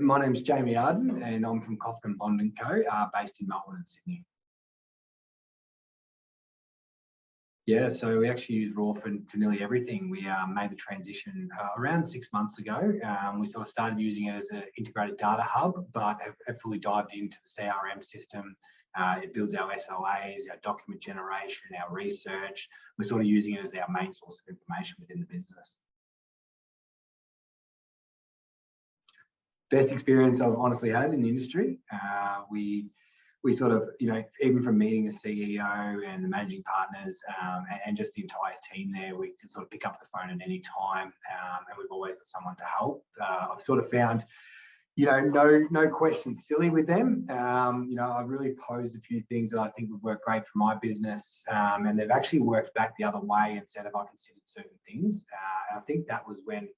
My name's Jamie Ardern and I'm from Kofkin Bond Co, based in Melbourne and Sydney. Yeah, so we actually use Raw for nearly everything. We made the transition around 6 months ago. We sort of started using it as an integrated data hub, but have fully dived into the CRM system. It builds our SOAs, our document generation, our research. We're sort of using it as our main source of information within the business. Best experience I've honestly had in the industry. We sort of, even from meeting the CEO and the managing partners and just the entire team there, we can sort of pick up the phone at any time, and we've always got someone to help. I've sort of found, no questions silly with them. I've really posed a few things that I think would work great for my business, and they've actually worked back the other way and said, have I considered certain things? And I think that was when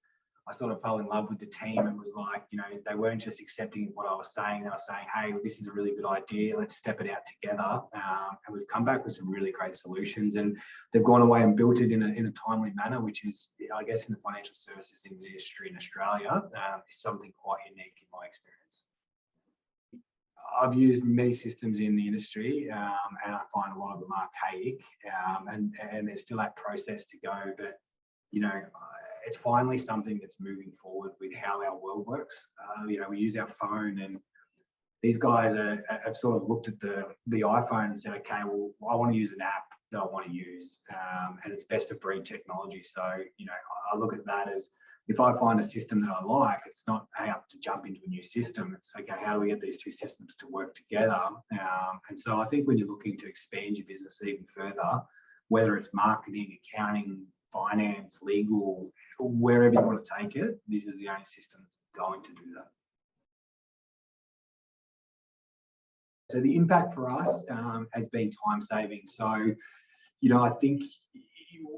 I sort of fell in love with the team and was like, they weren't just accepting what I was saying. They were saying, hey, this is a really good idea. Let's step it out together. And we've come back with some really great solutions, and they've gone away and built it in a timely manner, which is, I guess, in the financial services industry in Australia, is something quite unique in my experience. I've used many systems in the industry, and I find a lot of them archaic, and there's still that process to go. But, it's finally something that's moving forward with how our world works. We use our phone, and these guys have sort of looked at the iPhone and said, okay, well, I want to use an app that I want to use, and it's best of breed technology. So, I look at that as, if I find a system that I like, it's not, hey, I have to jump into a new system. It's okay, how do we get these two systems to work together? And so I think when you're looking to expand your business even further, whether it's marketing, accounting, finance, legal, wherever you want to take it, this is the only system that's going to do that. So the impact for us has been time saving. So, I think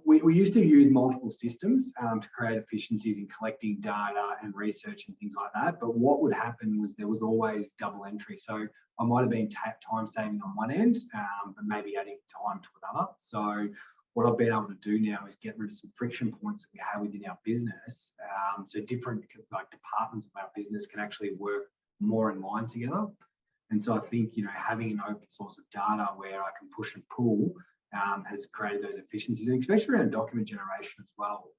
we used to use multiple systems to create efficiencies in collecting data and research and things like that. But what would happen was there was always double entry. So I might have been time saving on one end, but maybe adding time to another. So what I've been able to do now is get rid of some friction points that we have within our business. So different departments of our business can actually work more in line together. And so I think, having an open source of data where I can push and pull has created those efficiencies, and especially around document generation as well.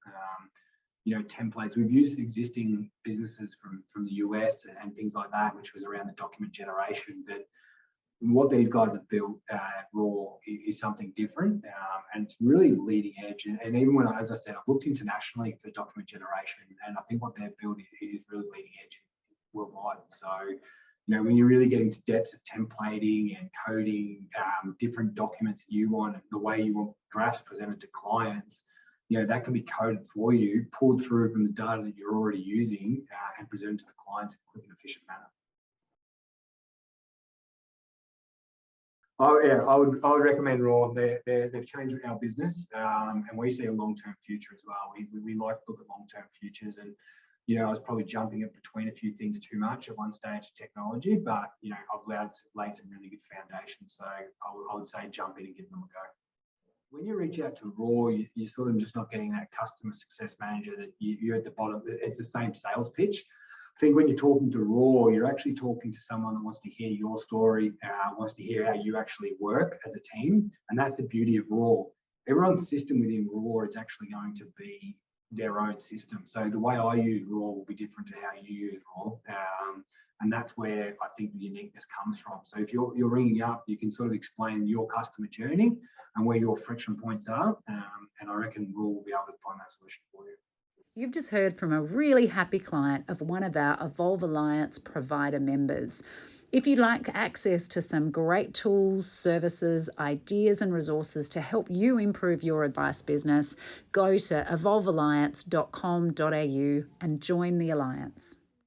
Templates. We've used existing businesses from the US and things like that, which was around the document generation. But what these guys have built at Raw is something different, and it's really leading edge. And even when, as I said, I've looked internationally for document generation, and I think what they've built is really leading edge worldwide. So, when you're really getting to depths of templating and coding, different documents that you want, and the way you want graphs presented to clients, that can be coded for you, pulled through from the data that you're already using, and presented to the clients in a quick and efficient manner. Oh yeah, I would recommend Raw. They've changed our business, and we see a long-term future as well. We like to look at long-term futures, and I was probably jumping it between a few things too much at one stage of technology, but I've laid some really good foundations. So I would say jump in and give them a go. When you reach out to Raw, you're sort of just not getting that customer success manager that you're at the bottom. It's the same sales pitch. I think when you're talking to Raw, you're actually talking to someone that wants to hear your story, wants to hear how you actually work as a team. And that's the beauty of Raw. Everyone's system within Raw is actually going to be their own system. So the way I use Raw will be different to how you use Raw. And that's where I think the uniqueness comes from. So if you're ringing up, you can sort of explain your customer journey and where your friction points are. And I reckon Raw will be able to find that solution for you. You've just heard from a really happy client of one of our Evolve Alliance provider members. If you'd like access to some great tools, services, ideas and resources to help you improve your advice business, go to evolvealliance.com.au and join the Alliance.